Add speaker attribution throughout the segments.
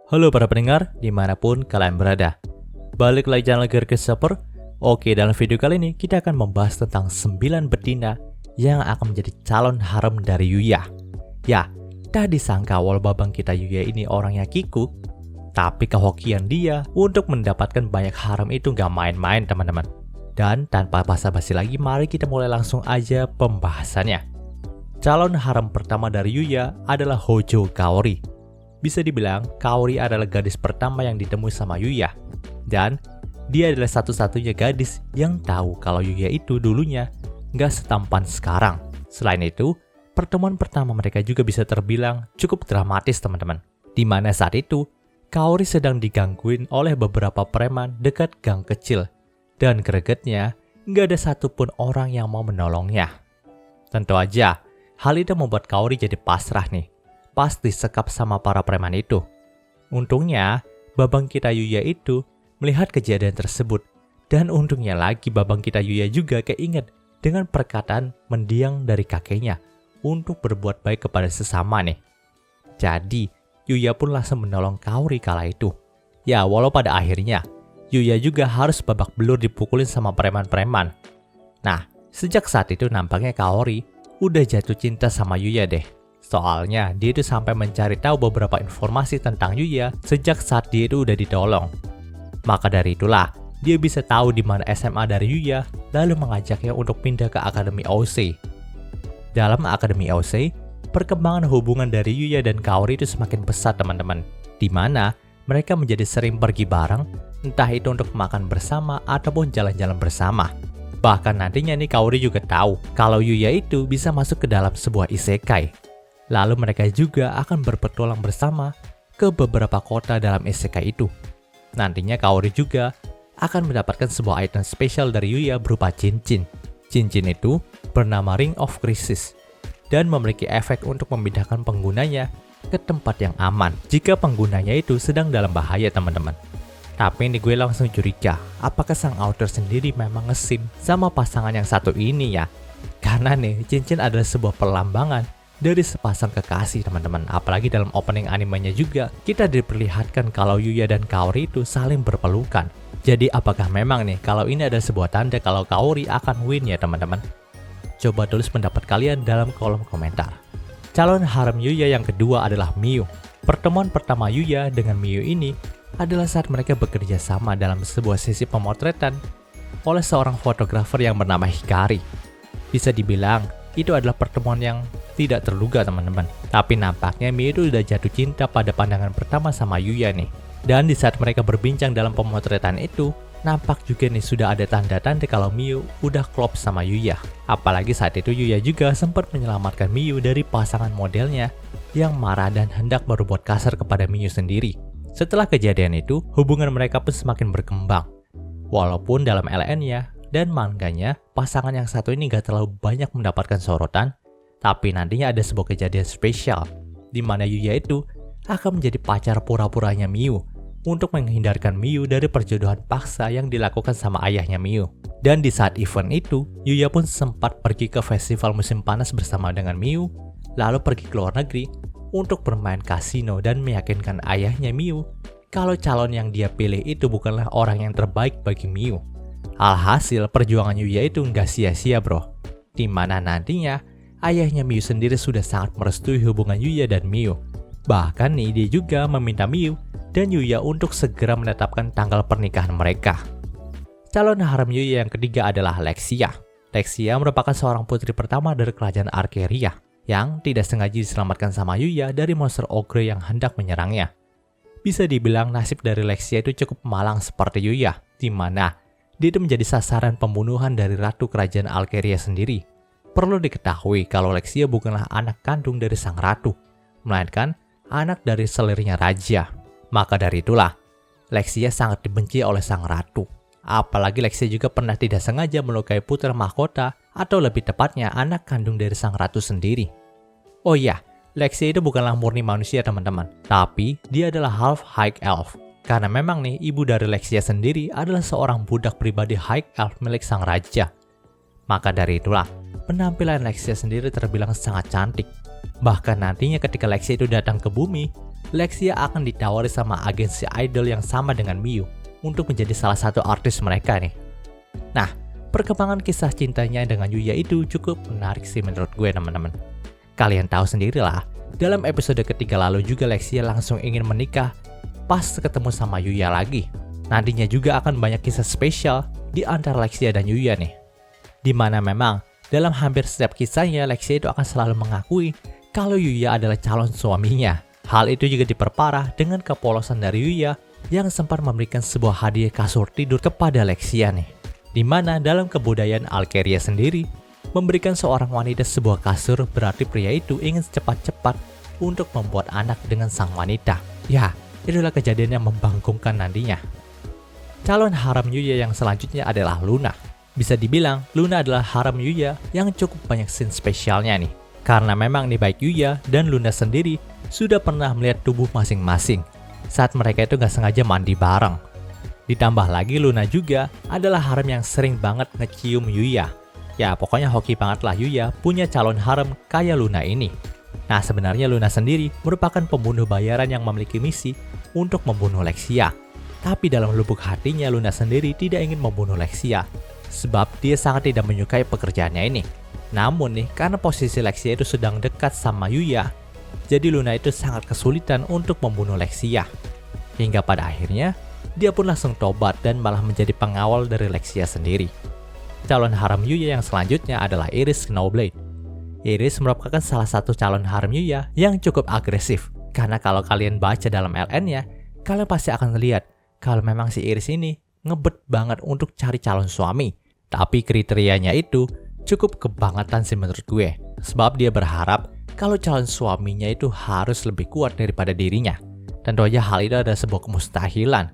Speaker 1: Halo para pendengar, dimanapun kalian berada. Balik lagi channel Gerges Shopper. Oke, dalam video kali ini kita akan membahas tentang 9 betina yang akan menjadi calon harem dari Yuya. Ya, tak disangka walau babang kita Yuya ini orangnya kikuk, tapi kehokian dia untuk mendapatkan banyak harem itu gak main-main teman-teman. Dan tanpa basa-basi lagi, mari kita mulai langsung aja pembahasannya. Calon harem pertama dari Yuya adalah Hojo Kaori. Bisa dibilang, Kaori adalah gadis pertama yang ditemui sama Yuya. Dan dia adalah satu-satunya gadis yang tahu kalau Yuya itu dulunya nggak setampan sekarang. Selain itu, pertemuan pertama mereka juga bisa terbilang cukup dramatis teman-teman. Dimana saat itu, Kaori sedang digangguin oleh beberapa preman dekat gang kecil. Dan gregetnya, nggak ada satupun orang yang mau menolongnya. Tentu aja, hal itu membuat Kaori jadi pasrah nih. Pasti sekap sama para preman itu. Untungnya, babang kita Yuya itu melihat kejadian tersebut. Dan untungnya lagi babang kita Yuya juga keinget dengan perkataan mendiang dari kakeknya untuk berbuat baik kepada sesama nih. Jadi, Yuya pun langsung menolong Kaori kala itu. Ya, walau pada akhirnya, Yuya juga harus babak belur dipukulin sama preman-preman. Nah, sejak saat itu nampaknya Kaori udah jatuh cinta sama Yuya deh. Soalnya dia itu sampai mencari tahu beberapa informasi tentang Yuya sejak saat dia itu udah ditolong. Maka dari itulah, dia bisa tahu di mana SMA dari Yuya, lalu mengajaknya untuk pindah ke Akademi OC. Dalam Akademi OC, perkembangan hubungan dari Yuya dan Kaori itu semakin pesat teman-teman. Di mana mereka menjadi sering pergi bareng, entah itu untuk makan bersama ataupun jalan-jalan bersama. Bahkan nantinya nih Kaori juga tahu kalau Yuya itu bisa masuk ke dalam sebuah isekai. Lalu mereka juga akan berpetualang bersama ke beberapa kota dalam isekai itu. Nantinya Kaori juga akan mendapatkan sebuah item spesial dari Yuya berupa cincin. Cincin itu bernama Ring of Crisis dan memiliki efek untuk memindahkan penggunanya ke tempat yang aman jika penggunanya itu sedang dalam bahaya teman-teman. Tapi ini gue langsung curiga, apakah sang author sendiri memang ngesim sama pasangan yang satu ini ya? Karena nih, cincin adalah sebuah perlambangan dari sepasang kekasih teman-teman. Apalagi dalam opening animenya juga kita diperlihatkan kalau Yuya dan Kaori itu saling berpelukan. Jadi apakah memang nih kalau ini ada sebuah tanda kalau Kaori akan win ya teman-teman? Coba tulis pendapat kalian dalam kolom komentar. Calon harem Yuya yang kedua adalah Miu. Pertemuan pertama Yuya dengan Miu ini adalah saat mereka bekerja sama dalam sebuah sesi pemotretan oleh seorang fotografer yang bernama Hikari. Bisa dibilang itu adalah pertemuan yang tidak terduga teman-teman. Tapi nampaknya Miu itu udah jatuh cinta pada pandangan pertama sama Yuya nih. Dan di saat mereka berbincang dalam pemotretan itu, nampak juga nih sudah ada tanda-tanda kalau Miu udah klop sama Yuya. Apalagi saat itu Yuya juga sempat menyelamatkan Miu dari pasangan modelnya yang marah dan hendak berbuat kasar kepada Miu sendiri. Setelah kejadian itu, hubungan mereka pun semakin berkembang. Walaupun dalam LN-nya dan manganya, pasangan yang satu ini gak terlalu banyak mendapatkan sorotan, tapi nantinya ada sebuah kejadian spesial, di mana Yuya itu akan menjadi pacar pura-puranya Miu untuk menghindarkan Miu dari perjodohan paksa yang dilakukan sama ayahnya Miu. Dan di saat event itu, Yuya pun sempat pergi ke festival musim panas bersama dengan Miu, lalu pergi ke luar negeri untuk bermain kasino dan meyakinkan ayahnya Miu kalau calon yang dia pilih itu bukanlah orang yang terbaik bagi Miu. Alhasil perjuangan Yuya itu nggak sia-sia bro, dimana nantinya ayahnya Miu sendiri sudah sangat merestui hubungan Yuya dan Miu. Bahkan nih dia juga meminta Miu dan Yuya untuk segera menetapkan tanggal pernikahan mereka. Calon harem Yuya yang ketiga adalah Lexia. Lexia merupakan seorang putri pertama dari kerajaan Arkeria yang tidak sengaja diselamatkan sama Yuya dari monster ogre yang hendak menyerangnya. Bisa dibilang nasib dari Lexia itu cukup malang seperti Yuya, di mana dia itu menjadi sasaran pembunuhan dari ratu kerajaan Arkeria sendiri. Perlu diketahui kalau Lexia bukanlah anak kandung dari sang ratu, melainkan anak dari selirnya raja. Maka dari itulah, Lexia sangat dibenci oleh sang ratu. Apalagi Lexia juga pernah tidak sengaja melukai putra mahkota, atau lebih tepatnya anak kandung dari sang ratu sendiri. Oh iya, Lexia itu bukanlah murni manusia teman-teman, tapi dia adalah half high elf. Karena memang nih, ibu dari Lexia sendiri adalah seorang budak pribadi high elf milik sang raja. Maka dari itulah, penampilan Lexia sendiri terbilang sangat cantik. Bahkan nantinya ketika Lexia itu datang ke bumi, Lexia akan ditawari sama agensi idol yang sama dengan Miu untuk menjadi salah satu artis mereka nih. Nah, perkembangan kisah cintanya dengan Yuya itu cukup menarik sih menurut gue teman-teman. Kalian tahu sendirilah, dalam episode ketiga lalu juga Lexia langsung ingin menikah pas ketemu sama Yuya lagi. Nantinya juga akan banyak kisah spesial di antara Lexia dan Yuya nih. Dimana memang dalam hampir setiap kisahnya Lexia itu akan selalu mengakui kalau Yuya adalah calon suaminya. Hal itu juga diperparah dengan kepolosan dari Yuya yang sempat memberikan sebuah hadiah kasur tidur kepada Lexia nih. Dimana dalam kebudayaan Alkeria sendiri, memberikan seorang wanita sebuah kasur berarti pria itu ingin cepat-cepat untuk membuat anak dengan sang wanita. Ya, itulah kejadian yang membangkungkan nantinya. Calon haram Yuya yang selanjutnya adalah Luna. Bisa dibilang, Luna adalah haram Yuya yang cukup banyak scene spesialnya nih. Karena memang nih baik Yuya dan Luna sendiri sudah pernah melihat tubuh masing-masing saat mereka itu gak sengaja mandi bareng. Ditambah lagi Luna juga adalah haram yang sering banget ngecium Yuya. Ya pokoknya hoki banget lah Yuya punya calon haram kayak Luna ini. Nah sebenarnya Luna sendiri merupakan pembunuh bayaran yang memiliki misi untuk membunuh Lexia. Tapi dalam lubuk hatinya Luna sendiri tidak ingin membunuh Lexia, sebab dia sangat tidak menyukai pekerjaannya ini. Namun nih, karena posisi Lexia itu sedang dekat sama Yuya, jadi Luna itu sangat kesulitan untuk membunuh Lexia. Hingga pada akhirnya, dia pun langsung tobat dan malah menjadi pengawal dari Lexia sendiri. Calon haram Yuya yang selanjutnya adalah Iris Snowblade. Iris merupakan salah satu calon haram Yuya yang cukup agresif. Karena kalau kalian baca dalam LN-nya, kalian pasti akan ngeliat kalau memang si Iris ini ngebet banget untuk cari calon suami. Tapi kriterianya itu cukup kebangetan sih menurut gue. Sebab dia berharap kalau calon suaminya itu harus lebih kuat daripada dirinya. Tentu aja hal itu adalah sebuah kemustahilan.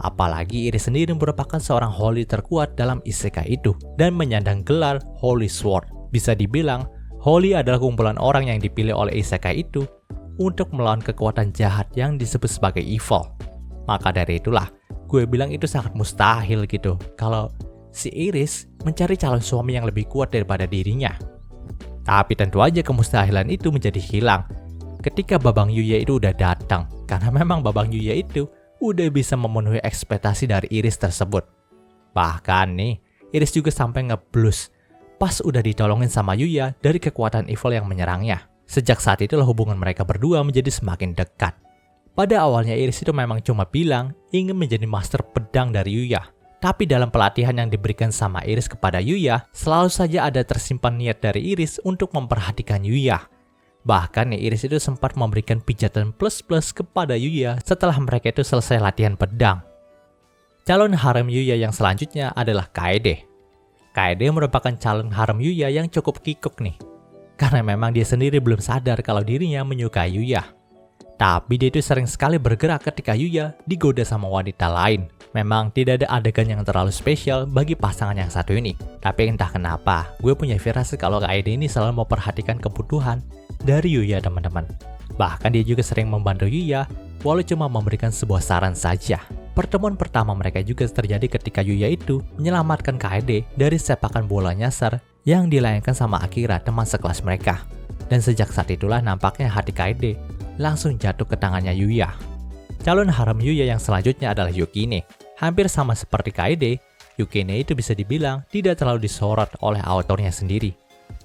Speaker 1: Apalagi Iris sendiri merupakan seorang Holy terkuat dalam isekai itu dan menyandang gelar Holy Sword. Bisa dibilang, Holy adalah kumpulan orang yang dipilih oleh isekai itu untuk melawan kekuatan jahat yang disebut sebagai evil. Maka dari itulah, gue bilang itu sangat mustahil gitu kalau si Iris mencari calon suami yang lebih kuat daripada dirinya. Tapi tentu aja kemustahilan itu menjadi hilang ketika Babang Yuya itu udah datang. Karena memang Babang Yuya itu udah bisa memenuhi ekspektasi dari Iris tersebut. Bahkan nih, Iris juga sampai ngeblus pas udah ditolongin sama Yuya dari kekuatan evil yang menyerangnya. Sejak saat itulah hubungan mereka berdua menjadi semakin dekat. Pada awalnya Iris itu memang cuma bilang ingin menjadi master pedang dari Yuya. Tapi dalam pelatihan yang diberikan sama Iris kepada Yuya, selalu saja ada tersimpan niat dari Iris untuk memperhatikan Yuya. Bahkan nih Iris itu sempat memberikan pijatan plus-plus kepada Yuya setelah mereka itu selesai latihan pedang. Calon haram Yuya yang selanjutnya adalah Kaede. Kaede merupakan calon haram Yuya yang cukup kikuk nih. Karena memang dia sendiri belum sadar kalau dirinya menyukai Yuya. Tapi dia itu sering sekali bergerak ketika Yuya digoda sama wanita lain. Memang tidak ada adegan yang terlalu spesial bagi pasangan yang satu ini. Tapi entah kenapa, gue punya firasat kalau Kaede ini selalu memperhatikan kebutuhan dari Yuya teman-teman. Bahkan dia juga sering membantu Yuya, walau cuma memberikan sebuah saran saja. Pertemuan pertama mereka juga terjadi ketika Yuya itu menyelamatkan Kaede dari sepakan bola nyasar yang dilayangkan sama Akira, teman sekelas mereka. Dan sejak saat itulah nampaknya hati Kaede langsung jatuh ke tangannya Yuya. Calon haram Yuya yang selanjutnya adalah Yukine. Hampir sama seperti Kaede, Yukine itu bisa dibilang tidak terlalu disorot oleh autornya sendiri.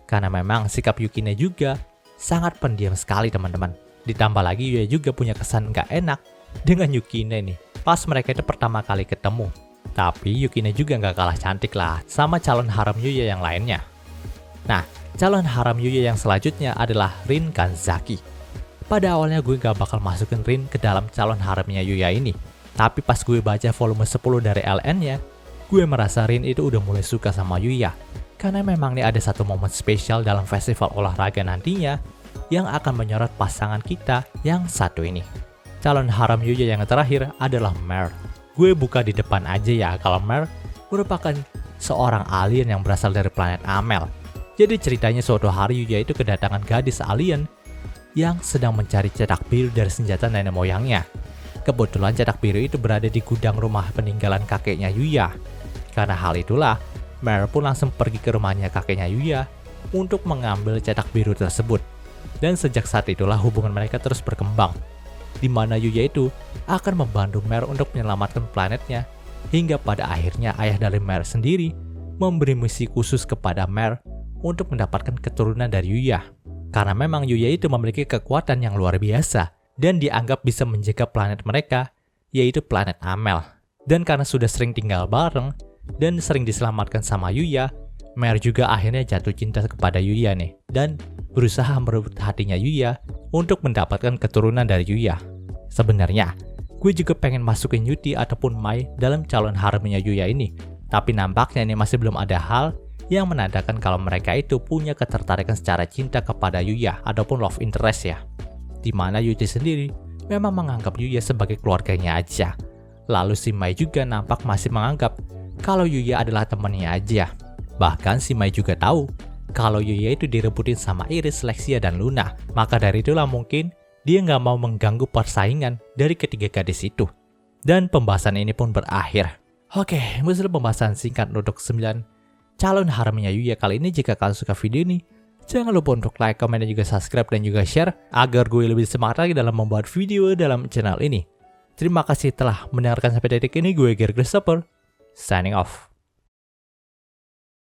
Speaker 1: Karena memang sikap Yukine juga sangat pendiam sekali teman-teman. Ditambah lagi Yuya juga punya kesan gak enak dengan Yukine nih pas mereka itu pertama kali ketemu. Tapi Yukine juga gak kalah cantik lah sama calon haram Yuya yang lainnya. Nah, calon haram Yuya yang selanjutnya adalah Rin Kanzaki. Pada awalnya gue gak bakal masukin Rin ke dalam calon haramnya Yuya ini. Tapi pas gue baca volume 10 dari LN-nya, gue merasa Rin itu udah mulai suka sama Yuya. Karena memang nih ada satu momen spesial dalam festival olahraga nantinya yang akan menyorot pasangan kita yang satu ini. Calon haram Yuya yang terakhir adalah Mer. Gue buka di depan aja ya kalau Mer merupakan seorang alien yang berasal dari planet Amel. Jadi ceritanya suatu hari Yuya itu kedatangan gadis alien yang sedang mencari cetak biru dari senjata nenek moyangnya. Kebetulan cetak biru itu berada di gudang rumah peninggalan kakeknya Yuya. Karena hal itulah, Mer pun langsung pergi ke rumahnya kakeknya Yuya untuk mengambil cetak biru tersebut. Dan sejak saat itulah hubungan mereka terus berkembang. di mana Yuya itu akan membantu Mer untuk menyelamatkan planetnya, hingga pada akhirnya ayah dari Mer sendiri memberi misi khusus kepada Mer untuk mendapatkan keturunan dari Yuya. Karena memang Yuya itu memiliki kekuatan yang luar biasa dan dianggap bisa menjaga planet mereka, yaitu planet Amel. Dan karena sudah sering tinggal bareng dan sering diselamatkan sama Yuya, Mer juga akhirnya jatuh cinta kepada Yuya nih, dan berusaha merebut hatinya Yuya untuk mendapatkan keturunan dari Yuya. Sebenarnya, gue juga pengen masukin Yuti ataupun Mai dalam calon haremnya Yuya ini, tapi nampaknya ini masih belum ada hal yang menandakan kalau mereka itu punya ketertarikan secara cinta kepada Yuya ataupun love interest ya. Dimana Yuti sendiri memang menganggap Yuya sebagai keluarganya aja. Lalu si Mai juga nampak masih menganggap kalau Yuya adalah temannya aja. Bahkan si Mai juga tahu kalau Yuya itu direbutin sama Iris, Lexia, dan Luna. Maka dari itulah mungkin dia nggak mau mengganggu persaingan dari ketiga gadis itu. Dan pembahasan ini pun berakhir. Oke, itu pembahasan singkat untuk 9 calon haremnya Yuya kali ini. Jika kalian suka video ini, jangan lupa untuk like, komen, dan juga subscribe dan juga share agar gue lebih semangat lagi dalam membuat video dalam channel ini. Terima kasih telah mendengarkan sampai detik ini. Gue Gear Christopher, signing off.